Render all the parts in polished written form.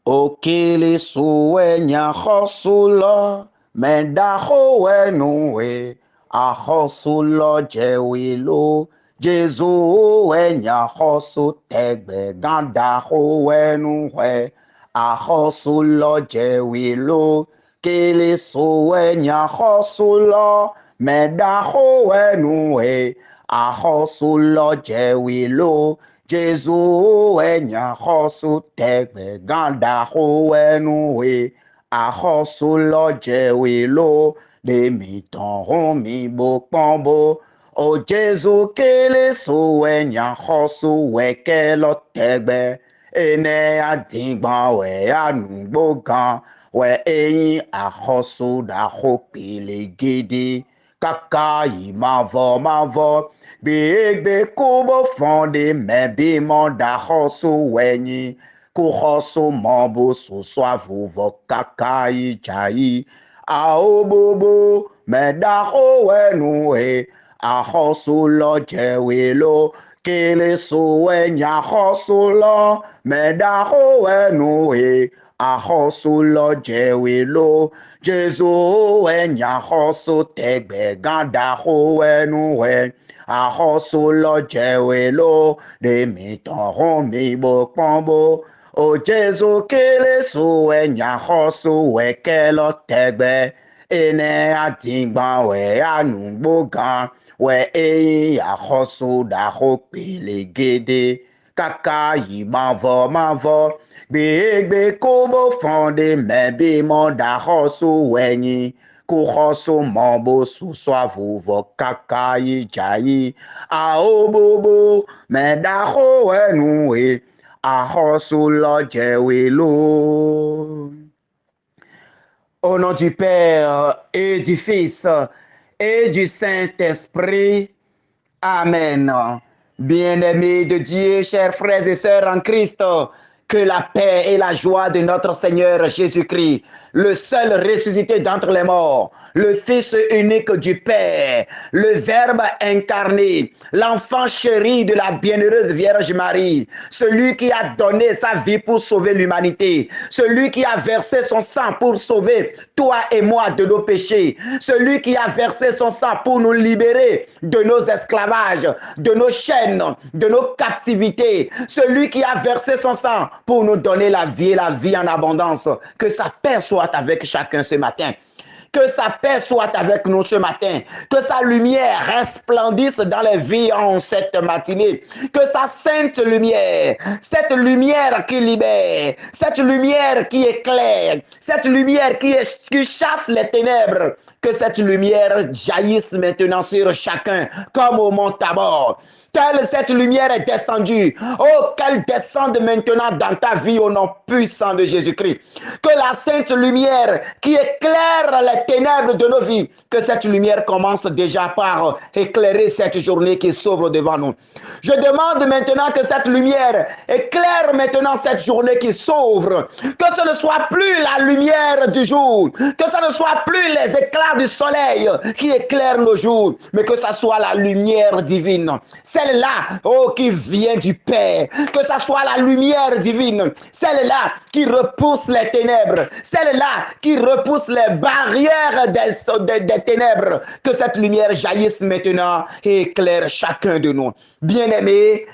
Okele sueña josulo, menda joenue, a josulo jewilo, Jesu enya josu tegbe ganda joenue, a josulo jewilo, kele sueña josulo, menda joenue, a josulo jewilo, Jesu enya hosu tegbe ganda hoenue a hosu lo jewe lo de mi ton mi bo pombo o Jesu kele so enya hosu weke lo tegbe ene adigba we anugbo gan we eyin a hosu da hopile gidi kaka yi mavo gbegbe kubo fonde mebi monda hosu wenyi ku hosu mobo susu avuvo kaka ijayi aobobo meda hoenu a hosu lo jewelo kele so wenya hosu lo meda hoenu a hosu lo jewelo Jesu enya hosu tegbe ganda hoenu a hosu lo jewelo de mi ton mi bo pombo o Jesu kele su enya hosu weke lo tegbe ene adigba we anugbo gan we eyin a hosu da ho pele gede kaka yi mavo gbegbe kobo fonde mebi monda hosu wenyi ku hosu mobo susu avuvo kaka ijayi aobobo meda hoenue a hosu lo jewelo. Au nom du Père et du Fils et du Saint-Esprit. Amen. Bien-aimés de Dieu, chers frères et sœurs en Christ, que la paix et la joie de notre Seigneur Jésus-Christ, le seul ressuscité d'entre les morts, le Fils unique du Père, le Verbe incarné, l'enfant chéri de la bienheureuse Vierge Marie, celui qui a donné sa vie pour sauver l'humanité, celui qui a versé son sang pour sauver toi et moi de nos péchés, celui qui a versé son sang pour nous libérer de nos esclavages, de nos chaînes, de nos captivités, celui qui a versé son sang pour nous donner la vie et la vie en abondance. Que sa paix soit avec chacun ce matin. Que sa paix soit avec nous ce matin. Que sa lumière resplendisse dans les vies en cette matinée. Que sa sainte lumière, cette lumière qui libère, cette lumière qui éclaire, cette lumière qui chasse les ténèbres, que cette lumière jaillisse maintenant sur chacun comme au mont Tabor. Telle cette lumière est descendue. Oh, qu'elle descende maintenant dans ta vie au nom puissant de Jésus-Christ. Que la sainte lumière qui éclaire les ténèbres de nos vies, que cette lumière commence déjà par éclairer cette journée qui s'ouvre devant nous. Je demande maintenant que cette lumière éclaire maintenant cette journée qui s'ouvre. Que ce ne soit plus la lumière du jour, que ce ne soit plus les éclats du soleil qui éclairent nos jours, mais que ce soit la lumière divine. Celle-là, oh, qui vient du Père, que ce soit la lumière divine, celle-là qui repousse les ténèbres, celle-là qui repousse les barrières des ténèbres, que cette lumière jaillisse maintenant et éclaire chacun de nous. Bien-aimés,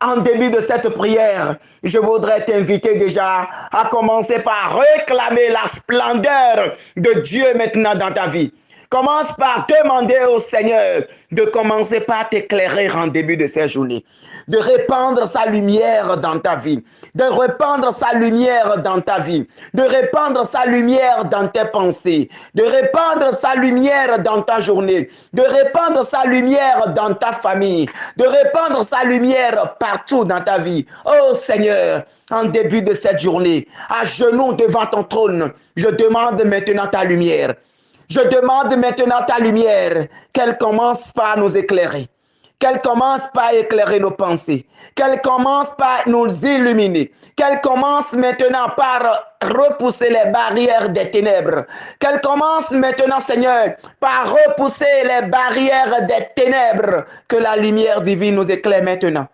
en début de cette prière, je voudrais t'inviter déjà à commencer par réclamer la splendeur de Dieu maintenant dans ta vie. Commence par demander au Seigneur de commencer par t'éclairer en début de cette journée, de répandre sa lumière dans ta vie, de répandre sa lumière dans ta vie, de répandre sa lumière dans tes pensées, de répandre sa lumière dans ta journée, de répandre sa lumière dans ta famille, de répandre sa lumière partout dans ta vie. Oh Seigneur, en début de cette journée, à genoux devant ton trône, je demande maintenant ta lumière. Je demande maintenant ta lumière, qu'elle commence par nous éclairer, qu'elle commence par éclairer nos pensées, qu'elle commence par nous illuminer, qu'elle commence maintenant par repousser les barrières des ténèbres, qu'elle commence maintenant, Seigneur, par repousser les barrières des ténèbres, que la lumière divine nous éclaire maintenant.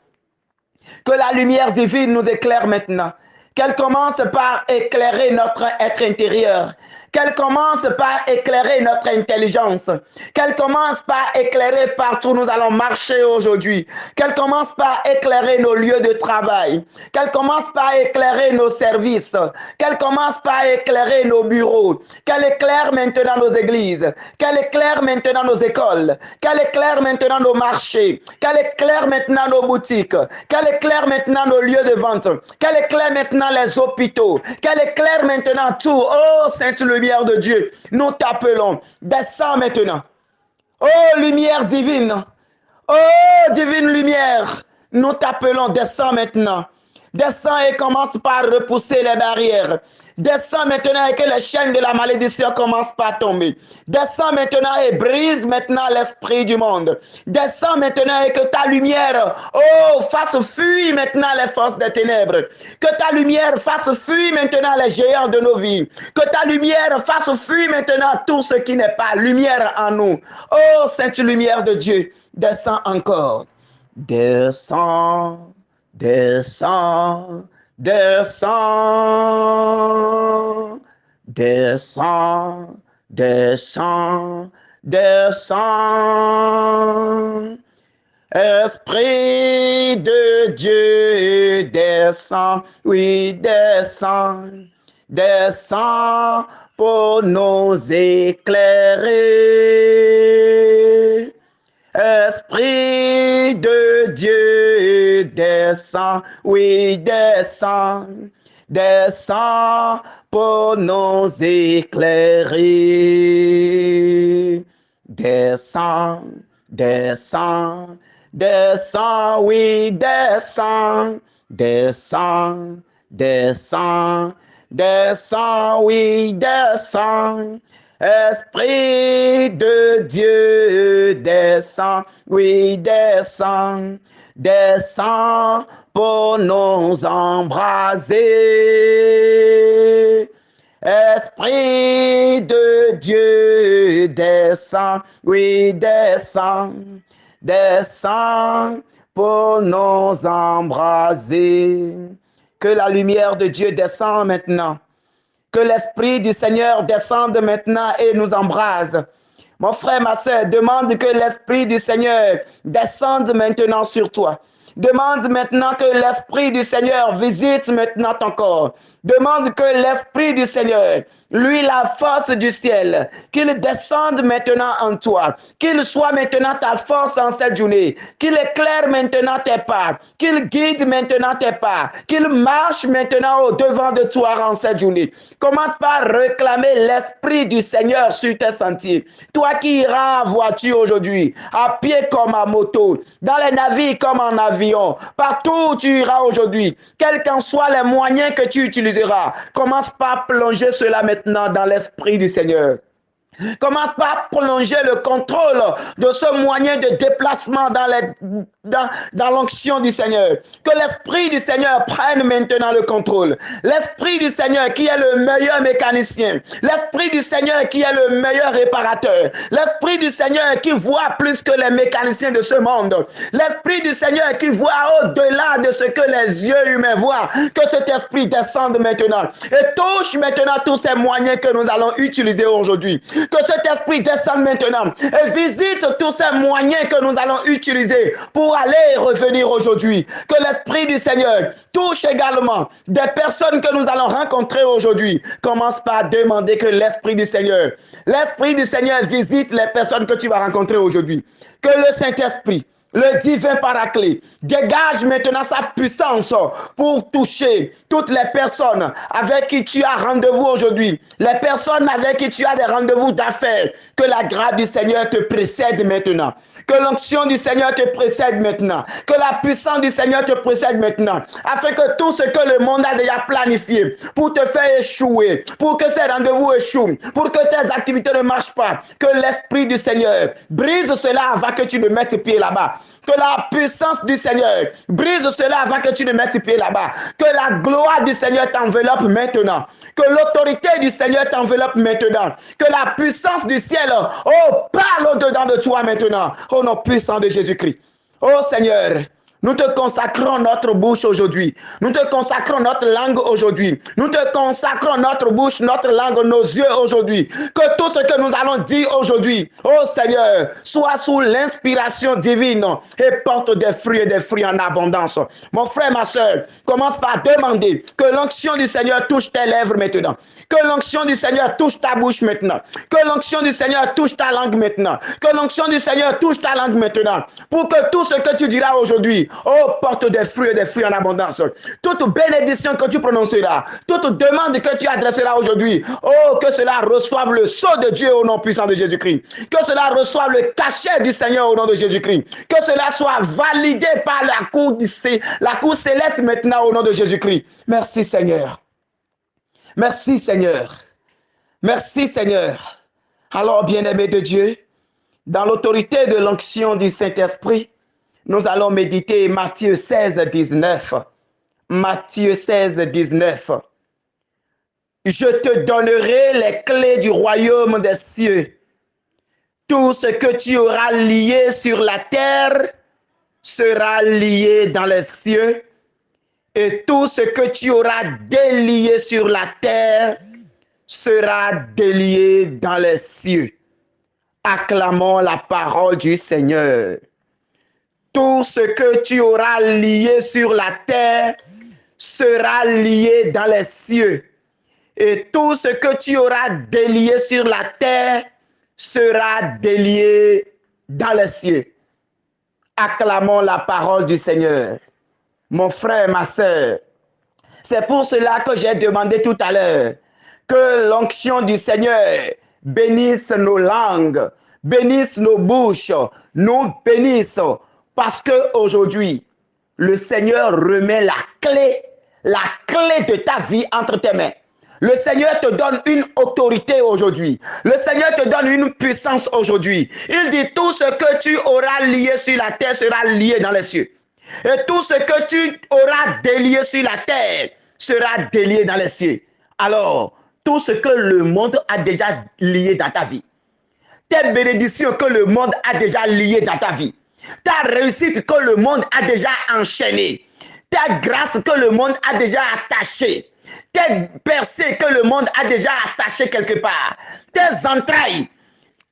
Que la lumière divine nous éclaire maintenant. qu'elle commence par éclairer notre être intérieur, qu'elle commence par éclairer notre intelligence, qu'elle commence par éclairer partout où nous allons marcher aujourd'hui, qu'elle commence par éclairer nos lieux de travail, qu'elle commence par éclairer nos services, qu'elle commence par éclairer nos bureaux, qu'elle éclaire maintenant nos églises, qu'elle éclaire maintenant nos écoles, qu'elle éclaire maintenant nos marchés, qu'elle éclaire maintenant nos boutiques, qu'elle éclaire maintenant nos lieux de vente, qu'elle éclaire maintenant les hôpitaux, qu'elle éclaire maintenant tout. Oh, Sainte Lumière de Dieu, nous t'appelons. Descends maintenant. Oh, lumière divine. Oh, divine lumière, nous t'appelons. Descends maintenant. Descends et commence par repousser les barrières. Descends maintenant et que les chaînes de la malédiction commencent par tomber. Descends maintenant et brise maintenant l'esprit du monde. Descends maintenant et que ta lumière, oh, fasse fuir maintenant les forces des ténèbres. Que ta lumière fasse fuir maintenant les géants de nos vies. Que ta lumière fasse fuir maintenant tout ce qui n'est pas lumière en nous. Oh, Sainte Lumière de Dieu, descends encore. Descends, descends. Descends, descends, descends, descends. Esprit de Dieu, descends, oui, descends, descends pour nous éclairer. Esprit de Dieu, descends, oui, descends, descends pour nous éclairer. Descends, descends, descends, oui, descends, descends, descends, descends, oui, descends. Esprit de Dieu, descends, oui, descends, descends pour nous embraser. Esprit de Dieu, descends, oui, descends, descends pour nous embraser. Que la lumière de Dieu descende maintenant. Que l'Esprit du Seigneur descende maintenant et nous embrase. Mon frère, ma soeur, demande que l'Esprit du Seigneur descende maintenant sur toi. Demande maintenant que l'Esprit du Seigneur visite maintenant ton corps. Demande que l'Esprit du Seigneur, lui la force du ciel, qu'il descende maintenant en toi, qu'il soit maintenant ta force en cette journée, qu'il éclaire maintenant tes pas, qu'il guide maintenant tes pas, qu'il marche maintenant au devant de toi en cette journée. Commence par réclamer l'Esprit du Seigneur sur tes sentiers. Toi qui iras en voiture aujourd'hui, à pied comme à moto, dans les navires comme en avion, partout où tu iras aujourd'hui, quels qu'en soient les moyens que tu utiliseras, commence par plonger cela maintenant dans l'Esprit du Seigneur. Commence par prolonger le contrôle de ce moyen de déplacement dans l'onction du Seigneur. Que l'Esprit du Seigneur prenne maintenant le contrôle. L'Esprit du Seigneur qui est le meilleur mécanicien. L'Esprit du Seigneur qui est le meilleur réparateur. L'Esprit du Seigneur qui voit plus que les mécaniciens de ce monde. L'Esprit du Seigneur qui voit au-delà de ce que les yeux humains voient. Que cet Esprit descende maintenant et touche maintenant tous ces moyens que nous allons utiliser aujourd'hui. Que cet esprit descende maintenant et visite tous ces moyens que nous allons utiliser pour aller et revenir aujourd'hui. Que l'Esprit du Seigneur touche également des personnes que nous allons rencontrer aujourd'hui. Commence par demander que l'Esprit du Seigneur visite les personnes que tu vas rencontrer aujourd'hui. Que le Saint-Esprit, le divin paraclet, dégage maintenant sa puissance pour toucher toutes les personnes avec qui tu as rendez-vous aujourd'hui, les personnes avec qui tu as des rendez-vous d'affaires. Que la grâce du Seigneur te précède maintenant. Que l'onction du Seigneur te précède maintenant. Que la puissance du Seigneur te précède maintenant. Afin que tout ce que le monde a déjà planifié pour te faire échouer, pour que ces rendez-vous échouent, pour que tes activités ne marchent pas, que l'Esprit du Seigneur brise cela avant que tu ne mettes pied là-bas. Que la puissance du Seigneur brise cela avant que tu ne mettes pied là-bas. Que la gloire du Seigneur t'enveloppe maintenant. Que l'autorité du Seigneur t'enveloppe maintenant. Que la puissance du ciel, oh, parle au-dedans de toi maintenant. Au nom puissant de Jésus-Christ. Oh Seigneur, Nous te consacrons notre bouche aujourd'hui. Nous te consacrons notre langue aujourd'hui. Nous te consacrons notre bouche, notre langue, nos yeux aujourd'hui. Que tout ce que nous allons dire aujourd'hui, oh Seigneur, soit sous l'inspiration divine et porte des fruits en abondance. Mon frère, ma soeur, commence par demander que l'onction du Seigneur touche tes lèvres maintenant. Que l'onction du Seigneur touche ta bouche maintenant. Que l'onction du Seigneur touche ta langue maintenant. Que l'onction du Seigneur touche ta langue maintenant. Pour que tout ce que tu diras aujourd'hui, oh, porte des fruits en abondance. Toute bénédiction que tu prononceras, toute demande que tu adresseras aujourd'hui, oh, que cela reçoive le sceau de Dieu au nom puissant de Jésus-Christ. Que cela reçoive le cachet du Seigneur au nom de Jésus-Christ. Que cela soit validé par la cour céleste maintenant au nom de Jésus-Christ. Merci Seigneur. Merci Seigneur. Merci Seigneur. Alors, bien-aimés de Dieu, dans l'autorité de l'onction du Saint-Esprit, nous allons méditer Matthieu 16, 19. Matthieu 16, 19. Je te donnerai les clés du royaume des cieux. Tout ce que tu auras lié sur la terre sera lié dans les cieux. Et tout ce que tu auras délié sur la terre sera délié dans les cieux. Acclamons la parole du Seigneur. Tout ce que tu auras lié sur la terre sera lié dans les cieux. Et tout ce que tu auras délié sur la terre sera délié dans les cieux. Acclamons la parole du Seigneur. Mon frère, ma soeur, c'est pour cela que j'ai demandé tout à l'heure que l'onction du Seigneur bénisse nos langues, bénisse nos bouches, nous bénisse. Parce qu'aujourd'hui, le Seigneur remet la clé de ta vie entre tes mains. Le Seigneur te donne une autorité aujourd'hui. Le Seigneur te donne une puissance aujourd'hui. Il dit tout ce que tu auras lié sur la terre sera lié dans les cieux. Et tout ce que tu auras délié sur la terre sera délié dans les cieux. Alors, tout ce que le monde a déjà lié dans ta vie, tes bénédictions que le monde a déjà liées dans ta vie, ta réussite que le monde a déjà enchaînée, ta grâce que le monde a déjà attachée, tes percées que le monde a déjà attachées quelque part, tes entrailles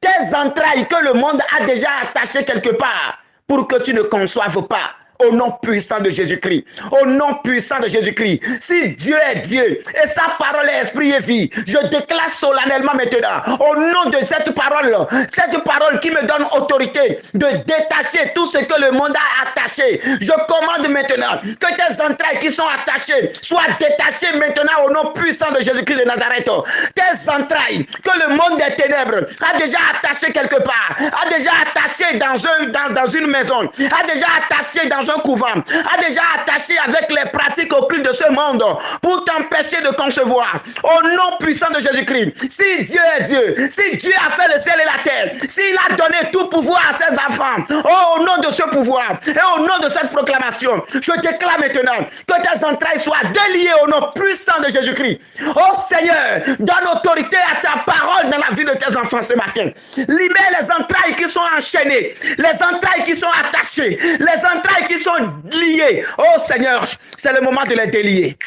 que le monde a déjà attachées quelque part, pour que tu ne conçoives pas. Au nom puissant de Jésus-Christ. Au nom puissant de Jésus-Christ. Si Dieu est Dieu et sa parole est esprit et vie, je déclare solennellement maintenant, au nom de cette parole qui me donne autorité de détacher tout ce que le monde a attaché. Je commande maintenant que tes entrailles qui sont attachées soient détachées maintenant au nom puissant de Jésus-Christ de Nazareth. Tes entrailles que le monde des ténèbres a déjà attachées quelque part, a déjà attachées dans une maison, a déjà attachées dans un couvent, a déjà attaché avec les pratiques occultes de ce monde pour t'empêcher de concevoir. Au nom puissant de Jésus-Christ, si Dieu est Dieu, si Dieu a fait le ciel et la terre, s'il a donné tout pouvoir à ses enfants, oh, au nom de ce pouvoir et au nom de cette proclamation, je déclare maintenant que tes entrailles soient déliées au nom puissant de Jésus-Christ. Oh Seigneur, donne autorité à ta parole dans la vie de tes enfants ce matin. Libère les entrailles qui sont enchaînées, les entrailles qui sont attachées, les entrailles qui sont liées. Oh Seigneur, c'est le moment de les délier.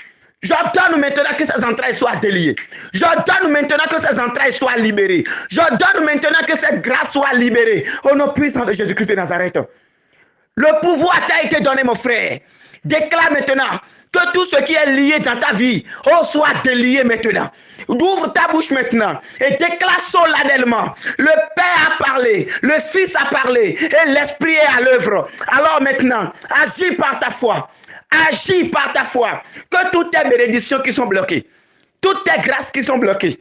J'ordonne maintenant que ces entrailles soient déliées. J'ordonne maintenant que ces entrailles soient libérées. J'ordonne maintenant que cette grâce soit libérée. Au nom puissant de Jésus-Christ de Nazareth. Le pouvoir t'a été donné, mon frère. Déclare maintenant que tout ce qui est lié dans ta vie, oh, soit délié maintenant. Ouvre ta bouche maintenant et déclare solennellement. Le Père a parlé, le Fils a parlé et l'Esprit est à l'œuvre. Alors maintenant, agis par ta foi. Agis par ta foi. Que toutes tes bénédictions qui sont bloquées, toutes tes grâces qui sont bloquées,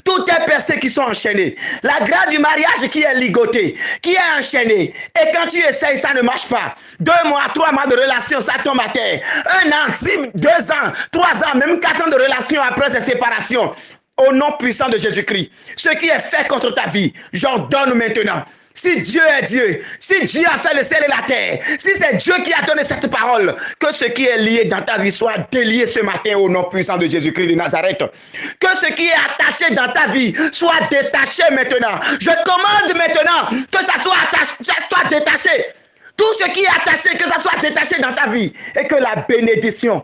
toutes tes percées qui sont enchaînées, la grâce du mariage qui est ligotée, qui est enchaînée, et quand tu essayes, ça ne marche pas. 2 mois, 3 mois de relation, ça tombe à terre. 1 an, 2 ans, 3 ans, même 4 ans de relation après ces séparations. Au nom puissant de Jésus-Christ, ce qui est fait contre ta vie, j'ordonne maintenant. Si Dieu est Dieu, si Dieu a fait le ciel et la terre, si c'est Dieu qui a donné cette parole, que ce qui est lié dans ta vie soit délié ce matin au nom puissant de Jésus-Christ de Nazareth. Que ce qui est attaché dans ta vie soit détaché maintenant. Je commande maintenant que ça soit attaché, soit détaché. Tout ce qui est attaché, que ça soit détaché dans ta vie. Et que la bénédiction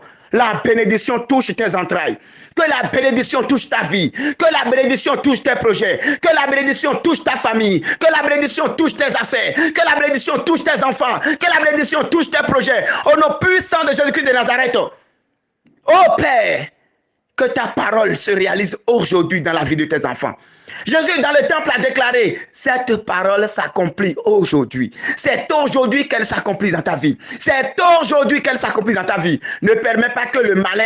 touche tes entrailles. Que la bénédiction touche ta vie. Que la bénédiction touche tes projets. Que la bénédiction touche ta famille. Que la bénédiction touche tes affaires. Que la bénédiction touche tes enfants. Que la bénédiction touche tes projets. Au nom puissant de Jésus-Christ de Nazareth. Oh Père, que ta parole se réalise aujourd'hui dans la vie de tes enfants. Jésus dans le temple a déclaré, cette parole s'accomplit aujourd'hui. C'est aujourd'hui qu'elle s'accomplit dans ta vie. C'est aujourd'hui qu'elle s'accomplit dans ta vie. Ne permets pas que le malin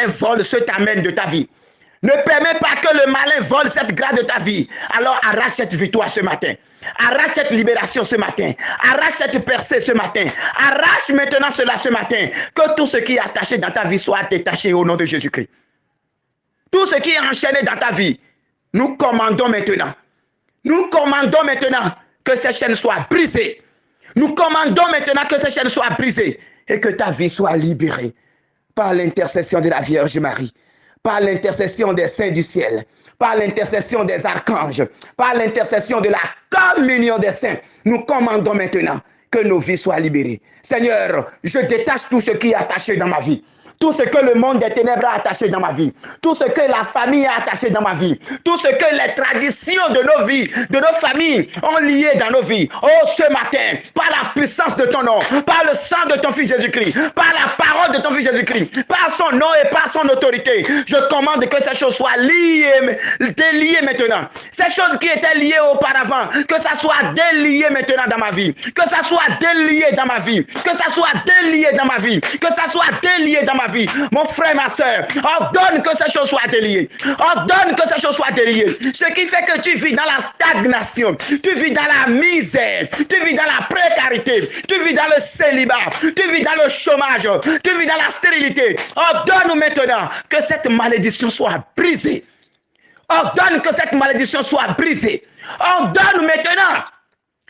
vole ce t'amène de ta vie. Ne permets pas que le malin vole cette grâce de ta vie. Alors arrache cette victoire ce matin. Arrache cette libération ce matin. Arrache cette percée ce matin. Arrache maintenant cela ce matin. Que tout ce qui est attaché dans ta vie soit détaché au nom de Jésus-Christ. Tout ce qui est enchaîné dans ta vie, nous commandons maintenant. Nous commandons maintenant que ces chaînes soient brisées. Nous commandons maintenant que ces chaînes soient brisées et que ta vie soit libérée par l'intercession de la Vierge Marie, par l'intercession des saints du ciel, par l'intercession des archanges, par l'intercession de la communion des saints. Nous commandons maintenant que nos vies soient libérées. Seigneur, je détache tout ce qui est attaché dans ma vie. Tout ce que le monde des ténèbres a attaché dans ma vie, tout ce que la famille a attaché dans ma vie, tout ce que les traditions de nos vies, de nos familles ont lié dans nos vies. Oh, ce matin, par la puissance de ton nom, par le sang de ton Fils Jésus-Christ, par la parole de ton Fils Jésus-Christ, par son nom et par son autorité, je commande que ces choses soient déliées maintenant. Ces choses qui étaient liées auparavant, que ça soit délié maintenant dans ma vie, que ça soit délié dans ma vie, que ça soit délié dans ma vie, que ça soit délié dans ma vie. Mon frère, ma soeur, ordonne que ces choses soient déliées. Ordonne que ces choses soient déliées. Ce qui fait que tu vis dans la stagnation, tu vis dans la misère, tu vis dans la précarité, tu vis dans le célibat, tu vis dans le chômage, tu vis dans la stérilité. Ordonne maintenant que cette malédiction soit brisée. Ordonne que cette malédiction soit brisée. Ordonne maintenant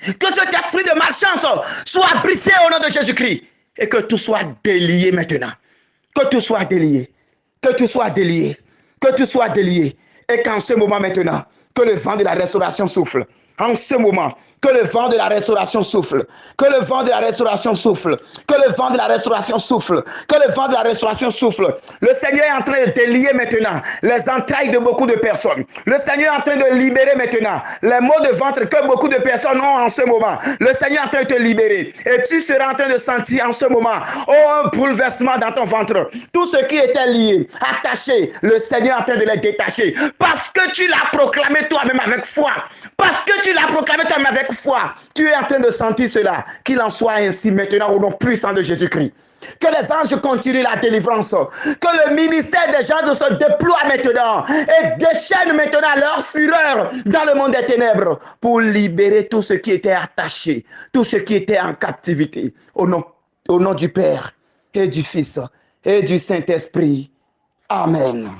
que cet esprit de malchance soit brisé au nom de Jésus-Christ et que tout soit délié maintenant. Que tout soit délié, que tout soit délié, que tout soit délié. Et qu'en ce moment maintenant, que le vent de la restauration souffle. En ce moment, que le vent de la restauration souffle. Que le vent de la restauration souffle. Que le vent de la restauration souffle. Que le vent de la restauration souffle. Le Seigneur est en train de délier maintenant les entrailles de beaucoup de personnes. Le Seigneur est en train de libérer maintenant les maux de ventre que beaucoup de personnes ont en ce moment. Le Seigneur est en train de te libérer. Et tu seras en train de sentir en ce moment un bouleversement dans ton ventre. Tout ce qui était lié, attaché, le Seigneur est en train de les détacher. Parce que tu l'as proclamé toi-même avec foi. Parce que tu l'as proclamé toi-même avec foi. Tu es en train de sentir cela. Qu'il en soit ainsi maintenant au nom puissant de Jésus-Christ. Que les anges continuent la délivrance. Que le ministère des gens se déploie maintenant. Et déchaîne maintenant leur fureur dans le monde des ténèbres. Pour libérer tout ce qui était attaché. Tout ce qui était en captivité. Au nom du Père et du Fils et du Saint-Esprit. Amen.